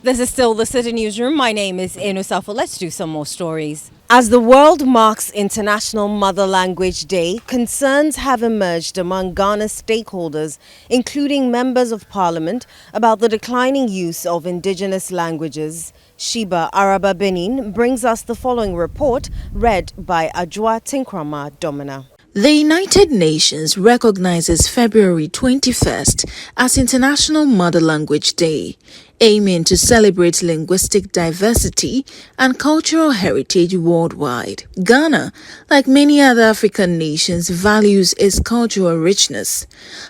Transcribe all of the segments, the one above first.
This is still the Citi Newsroom. My name is Inu Safo. Let's do some more stories. As the world marks International Mother Language Day, concerns have emerged among Ghana's stakeholders, including members of parliament, about the declining use of indigenous languages. Sheba Araba Benin brings us the following report, read by Ajwa Tinkrama Domina. The United Nations recognizes February 21st as International Mother Language Day, aiming to celebrate linguistic diversity and cultural heritage worldwide. Ghana, like many other African nations, values its cultural richness.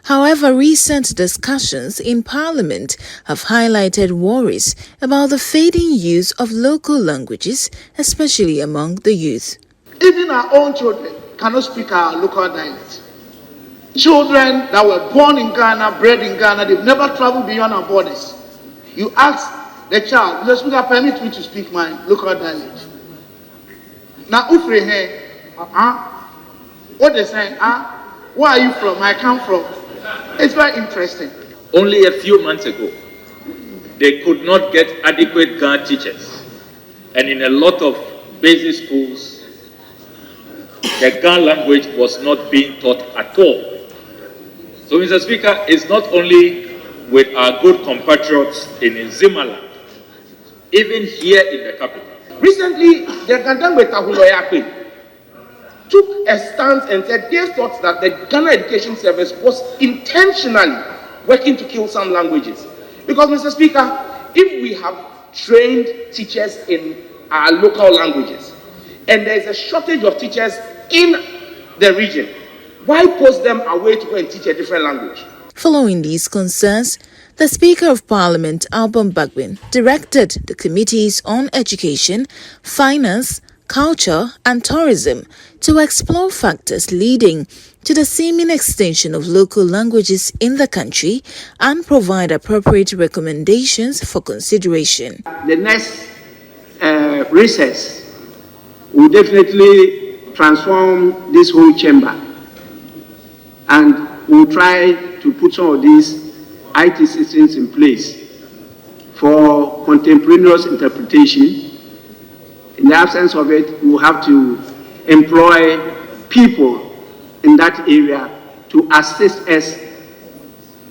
However, recent discussions in Parliament have highlighted worries about the fading use of local languages, especially among the youth. Even our own children cannot speak our local dialect. Children that were born in Ghana, bred in Ghana, they've never traveled beyond our borders. You ask the child, the speaker, permit me to speak my local dialect. Now, what they say, where are you from? I come from. It's very interesting. Only a few months ago, they could not get adequate Ghana teachers. And in a lot of basic schools, the Ghana language was not being taught at all. So, Mr. Speaker, it's not only with our good compatriots in Zimaland, even here in the capital. Recently, the Ghanaian Tahuloyape took a stance and said they thought that the Ghana Education Service was intentionally working to kill some languages. Because, Mr. Speaker, if we have trained teachers in our local languages, and there is a shortage of teachers in the region, why post them away to go and teach a different language? Following these concerns, the Speaker of Parliament, Alban Bagbin, directed the Committees on Education, Finance, Culture and Tourism to explore factors leading to the seeming extinction of local languages in the country and provide appropriate recommendations for consideration. The next recess will definitely transform this whole chamber, and we'll try to put some of these IT systems in place for contemporaneous interpretation. In the absence of it, we'll have to employ people in that area to assist us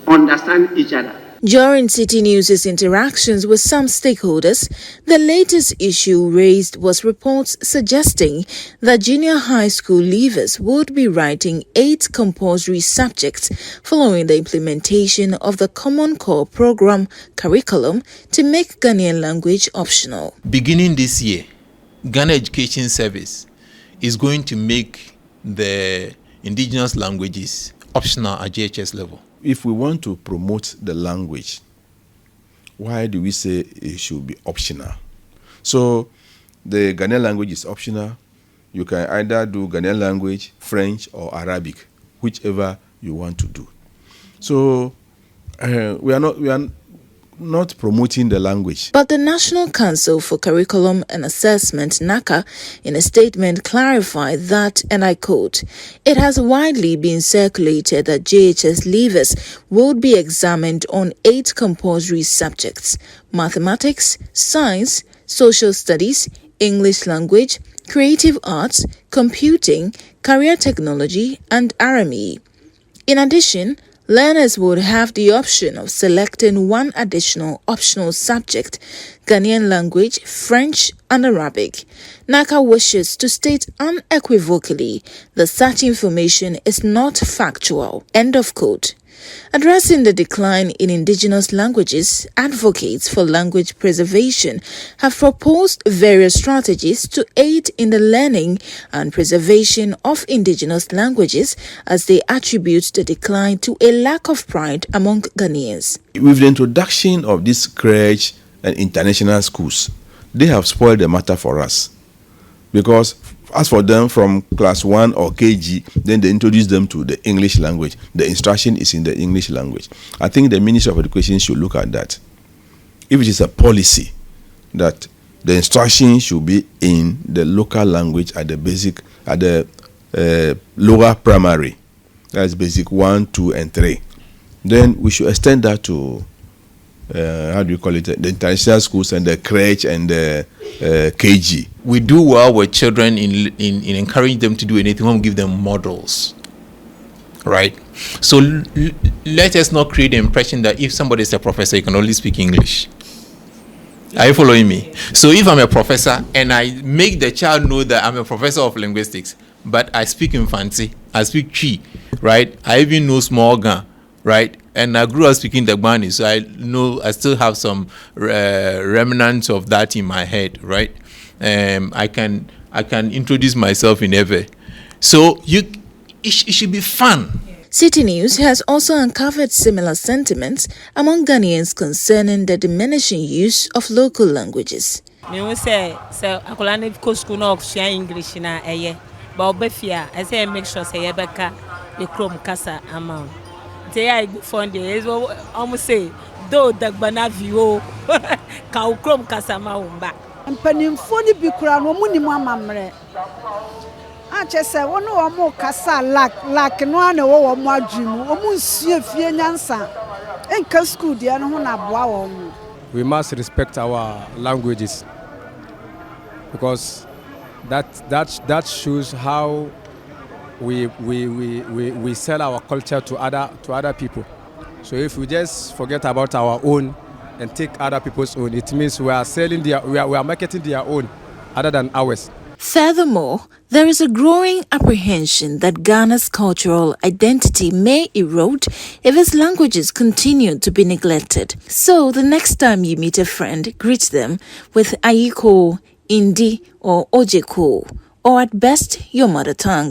understand each other. During Citi News' interactions with some stakeholders, the latest issue raised was reports suggesting that junior high school leavers would be writing 8 compulsory subjects following the implementation of the Common Core program curriculum to make Ghanaian language optional. Beginning this year, Ghana Education Service is going to make the indigenous languages optional at JHS level. If we want to promote the language, why do we say it should be optional? So the Ghanaian language is optional. You can either do Ghanaian language, French, or Arabic, whichever you want to do. So we are not promoting the language. But the National Council for Curriculum and Assessment, NACA, in a statement clarified that, and I quote, "It has widely been circulated that JHS leavers would be examined on 8 compulsory subjects: mathematics, science, social studies, English language, creative arts, computing, career technology, and Arami. In addition, learners would have the option of selecting one additional optional subject, Ghanaian language, French, and Arabic. NACA wishes to state unequivocally that such information is not factual." End of quote. Addressing the decline in indigenous languages, advocates for language preservation have proposed various strategies to aid in the learning and preservation of indigenous languages, as they attribute the decline to a lack of pride among Ghanaians. With the introduction of these crèche and international schools, they have spoiled the matter for us. Because as for them, from class 1 or KG, then they introduce them to the English language. The instruction is in the English language. I think the Ministry of Education should look at that. If it is a policy that the instruction should be in the local language at the lower primary, that's basic 1, 2, and 3, then we should extend that to how do you call it, the international schools and the crèche and the KG. We do well with children in encouraging them to do anything when we give them models, right? So let us not create the impression that if somebody is a professor, you can only speak English. Are you following me? So if I'm a professor and I make the child know that I'm a professor of linguistics, but I speak Infanti, I speak Chi, right? I even know small Ga, right? And I grew up speaking Dagbani, so I still have some remnants of that in my head, right? I can introduce myself in Ewe. So it should be fun. Citi News has also uncovered similar sentiments among Ghanaians concerning the diminishing use of local languages. Me will say akola na go school na share English na eye ba obafia I say make sure say yebeka the chrome kasa amount they I fund is almost say do dagbana view ka chrome kasa ma umba mpanimfo ni bi kura no mu ni mu amamre a chese wono wo mo kasa lak no na wo mo adwum wo mu nsie fie nyansa enka school dia no ho na boa wo mu. We must respect our languages because that shows how we sell our culture to other people. So if we just forget about our own and take other people's own, it means we are selling we are marketing their own other than ours. Furthermore, there is a growing apprehension that Ghana's cultural identity may erode if its languages continue to be neglected. So the next time you meet a friend, greet them with Ayiko, Indi, or Ojeko, or at best your mother tongue.